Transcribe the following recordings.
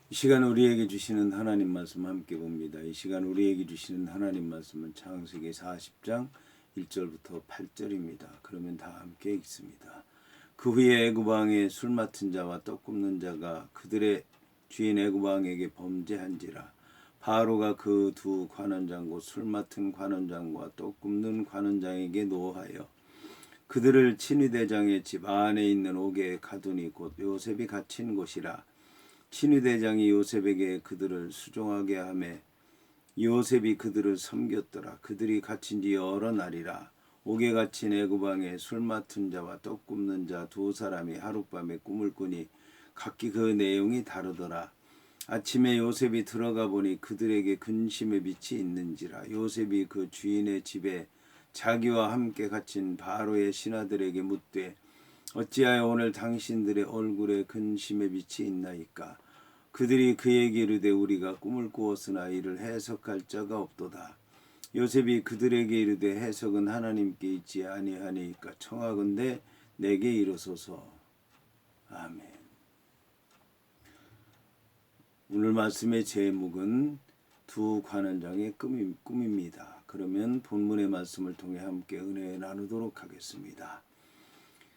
이 시간 우리에게 주시는 하나님 말씀 함께 봅니다. 이 시간 우리에게 주시는 하나님 말씀은 창세기 40장 1절부터 8절입니다. 그러면 다 함께 읽습니다. 그 후에 애굽 왕의 술 맡은 자와 떡 굽는 자가 그들의 주인 애굽 왕에게 범죄한지라. 바로가 그 두 관원장 곧 술 맡은 관원장과 떡 굽는 관원장에게 노하여 그들을 친위대장의 집 안에 있는 옥에 가두니 곧 요셉이 갇힌 곳이라. 친위대장이 요셉에게 그들을 수종하게 하매 요셉이 그들을 섬겼더라. 그들이 갇힌 지 여러 날이라. 옥에 갇힌 애굽 왕의 술 맡은 자와 떡 굽는 자 두 사람이 하룻밤에 꿈을 꾸니 각기 그 내용이 다르더라. 아침에 요셉이 들어가 보니 그들에게 근심의 빛이 있는지라. 요셉이 그 주인의 집에 자기와 함께 갇힌 바로의 신하들에게 묻되 어찌하여 오늘 당신들의 얼굴에 근심의 빛이 있나이까. 그들이 그에게 이르되 우리가 꿈을 꾸었으나 이를 해석할 자가 없도다. 요셉이 그들에게 이르되 해석은 하나님께 있지 아니하니까 청하건대 내게 이르소서. 아멘. 오늘 말씀의 제목은 두 관원장의 꿈입니다. 그러면 본문의 말씀을 통해 함께 은혜 나누도록 하겠습니다.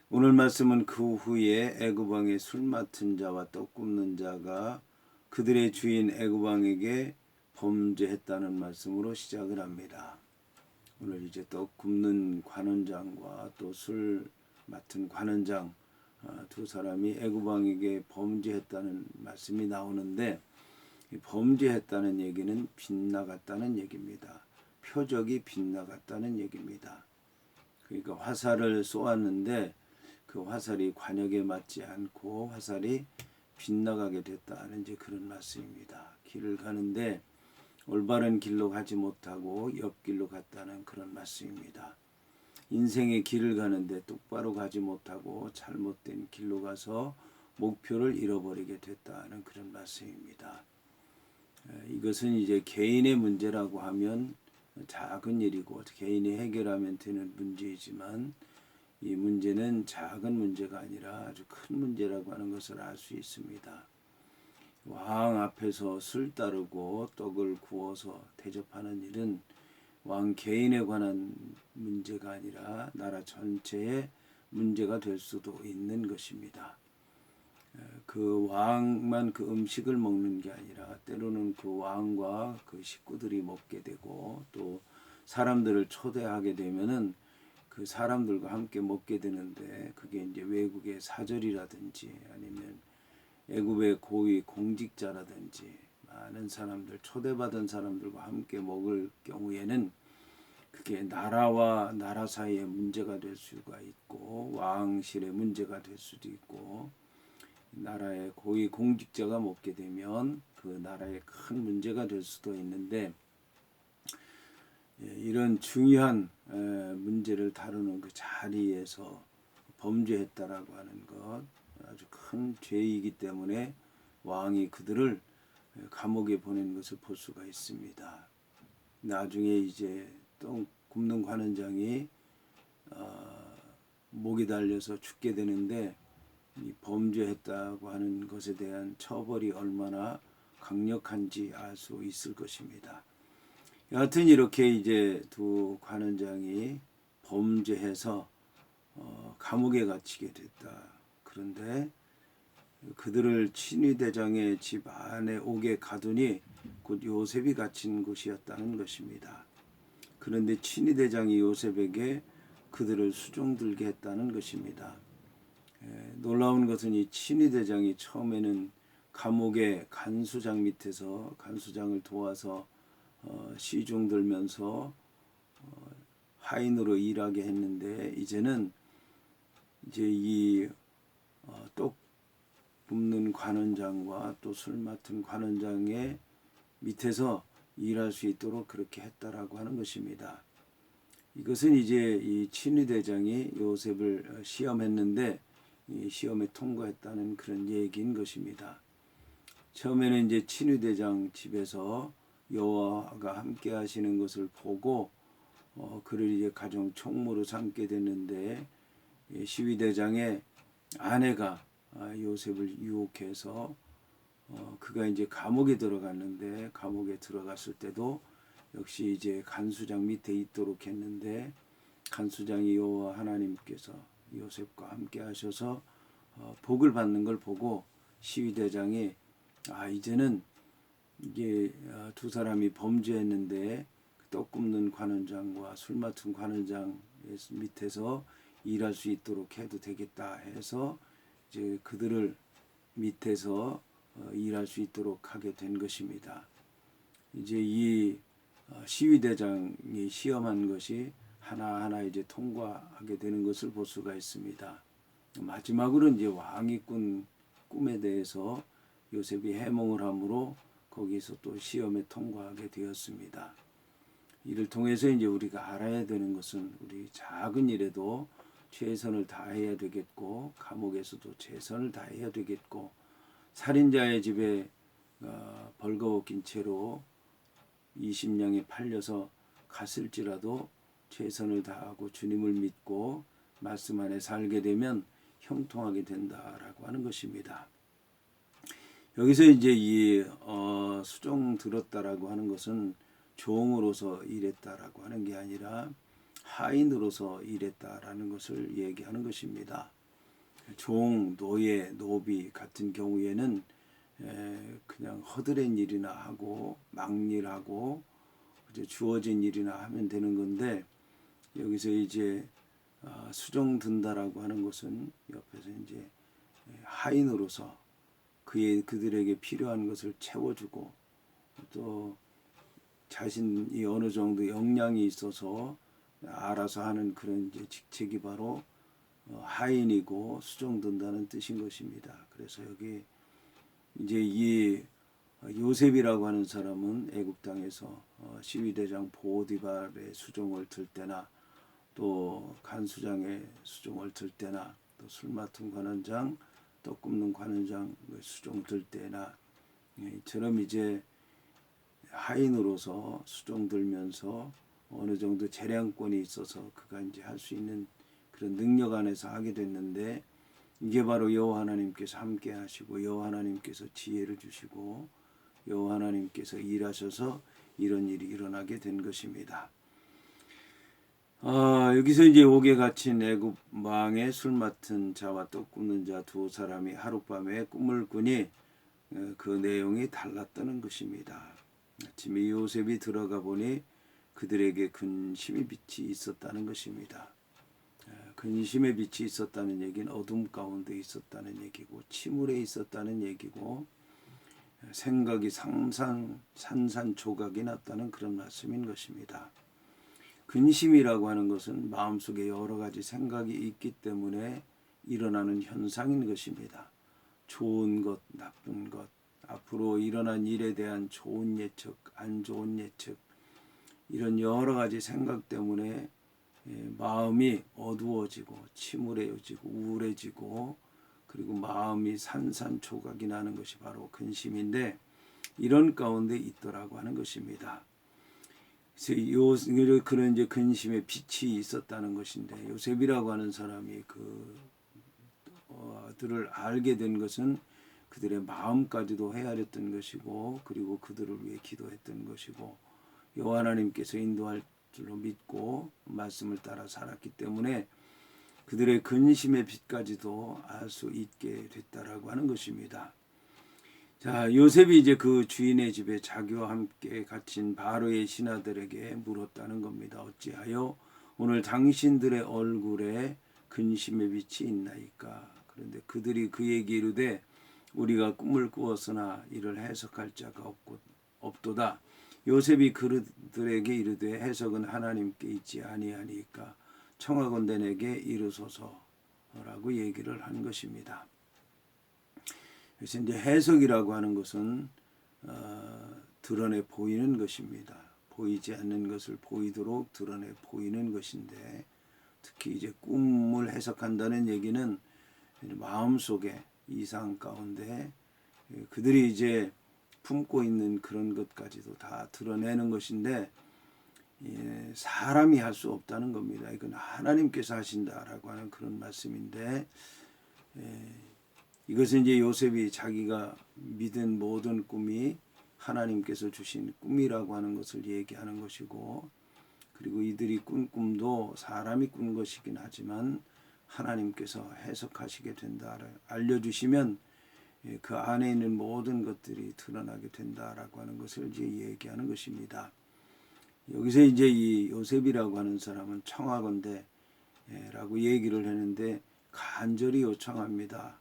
오늘 말씀은 그 후에 애굽 왕의 술 맡은 자와 떡 굽는 자가 그들의 주인 애굽 왕에게 범죄했다는 말씀으로 시작을 합니다. 오늘 이제 떡 굽는 관원장과 또 술 맡은 관원장 두 사람이 애굽 왕에게 범죄했다는 말씀이 나오는데, 범죄했다는 얘기는 빗나갔다는 얘기입니다. 표적이 빗나갔다는 얘기입니다. 그러니까 화살을 쏘았는데 그 화살이 관역에 맞지 않고 화살이 빗나가게 됐다는 이제 그런 말씀입니다. 길을 가는데 올바른 길로 가지 못하고 옆길로 갔다는 그런 말씀입니다. 인생의 길을 가는데 똑바로 가지 못하고 잘못된 길로 가서 목표를 잃어버리게 됐다는 그런 말씀입니다. 이것은 이제 개인의 문제라고 하면 작은 일이고 개인이 해결하면 되는 문제이지만 이 문제는 작은 문제가 아니라 아주 큰 문제라고 하는 것을 알 수 있습니다. 왕 앞에서 술 따르고 떡을 구워서 대접하는 일은 왕 개인에 관한 문제가 아니라 나라 전체의 문제가 될 수도 있는 것입니다. 그 왕만 그 음식을 먹는 게 아니라 때로는 그 왕과 그 식구들이 먹게 되고 또 사람들을 초대하게 되면은 그 사람들과 함께 먹게 되는데, 그게 이제 외국의 사절이라든지 아니면 애굽의 고위 공직자라든지 많은 사람들, 초대받은 사람들과 함께 먹을 경우에는 그게 나라와 나라 사이의 문제가 될 수가 있고 왕실의 문제가 될 수도 있고, 나라의 고위 공직자가 먹게 되면 그 나라에 큰 문제가 될 수도 있는데, 이런 중요한 문제를 다루는 그 자리에서 범죄했다라고 하는 것, 아주 큰 죄이기 때문에 왕이 그들을 감옥에 보낸 것을 볼 수가 있습니다. 나중에 이제 떡 굽는 관원장이 목이 달려서 죽게 되는데, 이 범죄했다고 하는 것에 대한 처벌이 얼마나 강력한지 알 수 있을 것입니다. 여하튼 이렇게 이제 두 관원장이 범죄해서 감옥에 갇히게 됐다. 그런데 그들을 친위대장의 집 안에 옥에 가두니 곧 요셉이 갇힌 곳이었다는 것입니다. 그런데 친위대장이 요셉에게 그들을 수종들게 했다는 것입니다. 놀라운 것은 이 친위대장이 처음에는 감옥의 간수장 밑에서 간수장을 도와서 시중 들면서 하인으로 일하게 했는데, 이제는 이제 이 떡 굽는 관원장과 또 술 맡은 관원장의 밑에서 일할 수 있도록 그렇게 했다라고 하는 것입니다. 이것은 이제 이 친위대장이 요셉을 시험했는데 이 시험에 통과했다는 그런 얘기인 것입니다. 처음에는 이제 친위대장 집에서 여호와가 함께 하시는 것을 보고 그를 이제 가정 총무로 삼게 됐는데, 시위대장의 아내가 요셉을 유혹해서 그가 이제 감옥에 들어갔는데 감옥에 들어갔을 때도 역시 이제 간수장 밑에 있도록 했는데 간수장이 여호와 하나님께서 요셉과 함께 하셔서 복을 받는 걸 보고 시위대장이 이제는 이게 두 사람이 범죄했는데 떡 굽는 관원장과 술 맡은 관원장 밑에서 일할 수 있도록 해도 되겠다 해서 이제 그들을 밑에서 일할 수 있도록 하게 된 것입니다. 이제 이 시위대장이 시험한 것이 하나하나 이제 통과하게 되는 것을 볼 수가 있습니다. 마지막으로 이제 왕이 꾼 꿈에 대해서 요셉이 해몽을 함으로 거기서 또 시험에 통과하게 되었습니다. 이를 통해서 이제 우리가 알아야 되는 것은 우리 작은 일에도 최선을 다해야 되겠고 감옥에서도 최선을 다해야 되겠고 살인자의 집에 벌거벗긴 채로 20냥에 팔려서 갔을지라도 최선을 다하고 주님을 믿고 말씀 안에 살게 되면 형통하게 된다라고 하는 것입니다. 여기서 이제 이 수종 들었다라고 하는 것은 종으로서 일했다라고 하는 게 아니라 하인으로서 일했다라는 것을 얘기하는 것입니다. 종, 노예, 노비 같은 경우에는 그냥 허드렛 일이나 하고 막일하고 주어진 일이나 하면 되는 건데 여기서 이제 수종 든다라고 하는 것은 옆에서 이제 하인으로서 그들에게 필요한 것을 채워주고 또 자신이 어느 정도 역량이 있어서 알아서 하는 그런 이제 직책이 바로 하인이고 수종든다는 뜻인 것입니다. 그래서 여기 이제 이 요셉이라고 하는 사람은 애굽 땅에서 시위대장 보디발의 수종을 들 때나 또 간수장의 수종을 들 때나 또 술 맡은 관원장, 떡 굽는 관원장 수종 들 때나 이처럼 이제 하인으로서 수종 들면서 어느 정도 재량권이 있어서 그가 이제 할 수 있는 그런 능력 안에서 하게 됐는데 이게 바로 여호와 하나님께서 함께 하시고 여호와 하나님께서 지혜를 주시고 여호와 하나님께서 일하셔서 이런 일이 일어나게 된 것입니다. 여기서 이제 옥에 갇힌 애굽 왕의 술 맡은 자와 떡 굽는 자 두 사람이 하룻밤에 꿈을 꾸니 그 내용이 달랐다는 것입니다. 아침에 요셉이 들어가 보니 그들에게 근심의 빛이 있었다는 것입니다. 근심의 빛이 있었다는 얘기는 어둠 가운데 있었다는 얘기고 침울에 있었다는 얘기고 생각이 산산조각이 났다는 그런 말씀인 것입니다. 근심이라고 하는 것은 마음속에 여러 가지 생각이 있기 때문에 일어나는 현상인 것입니다. 좋은 것, 나쁜 것, 앞으로 일어난 일에 대한 좋은 예측, 안 좋은 예측 이런 여러 가지 생각 때문에 마음이 어두워지고 침울해지고 우울해지고 그리고 마음이 산산조각이 나는 것이 바로 근심인데 이런 가운데 있더라고 하는 것입니다. 그런 이제 근심의 빛이 있었다는 것인데 요셉이라고 하는 사람이 그들을 알게 된 것은 그들의 마음까지도 헤아렸던 것이고 그리고 그들을 위해 기도했던 것이고 여호와 하나님께서 인도할 줄로 믿고 말씀을 따라 살았기 때문에 그들의 근심의 빛까지도 알 수 있게 됐다라고 하는 것입니다. 자, 요셉이 이제 그 주인의 집에 자기와 함께 갇힌 바로의 신하들에게 물었다는 겁니다. 어찌하여 오늘 당신들의 얼굴에 근심의 빛이 있나이까? 그런데 그들이 그에게 이르되 우리가 꿈을 꾸었으나 이를 해석할 자가 없도다. 요셉이 그들에게 이르되 해석은 하나님께 있지 아니하니까 청하건대 내게 이르소서라고 얘기를 한 것입니다. 그래서 이제 해석이라고 하는 것은 드러내 보이는 것입니다. 보이지 않는 것을 보이도록 드러내 보이는 것인데 특히 이제 꿈을 해석한다는 얘기는 마음속에 이상 가운데 그들이 이제 품고 있는 그런 것까지도 다 드러내는 것인데 사람이 할 수 없다는 겁니다. 이건 하나님께서 하신다라고 하는 그런 말씀인데 이것은 이제 요셉이 자기가 믿은 모든 꿈이 하나님께서 주신 꿈이라고 하는 것을 얘기하는 것이고, 그리고 이들이 꾼 꿈도 사람이 꾼 것이긴 하지만 하나님께서 해석하시게 된다를 알려주시면 그 안에 있는 모든 것들이 드러나게 된다라고 하는 것을 이제 얘기하는 것입니다. 여기서 이제 이 요셉이라고 하는 사람은 청하건대 라고 얘기를 했는데 간절히 요청합니다.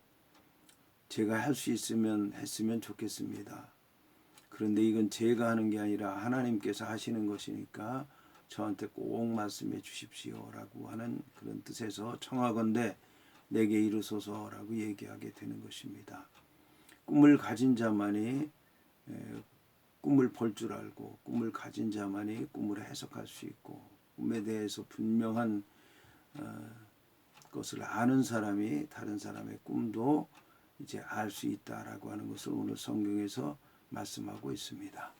제가 할 수 있으면 했으면 좋겠습니다. 그런데 이건 제가 하는 게 아니라 하나님께서 하시는 것이니까 저한테 꼭 말씀해 주십시오 라고 하는 그런 뜻에서 청하건대 내게 이르소서라고 얘기하게 되는 것입니다. 꿈을 가진 자만이 꿈을 볼 줄 알고, 꿈을 가진 자만이 꿈을 해석할 수 있고, 꿈에 대해서 분명한 것을 아는 사람이 다른 사람의 꿈도 이제 알 수 있다라고 하는 것을 오늘 성경에서 말씀하고 있습니다.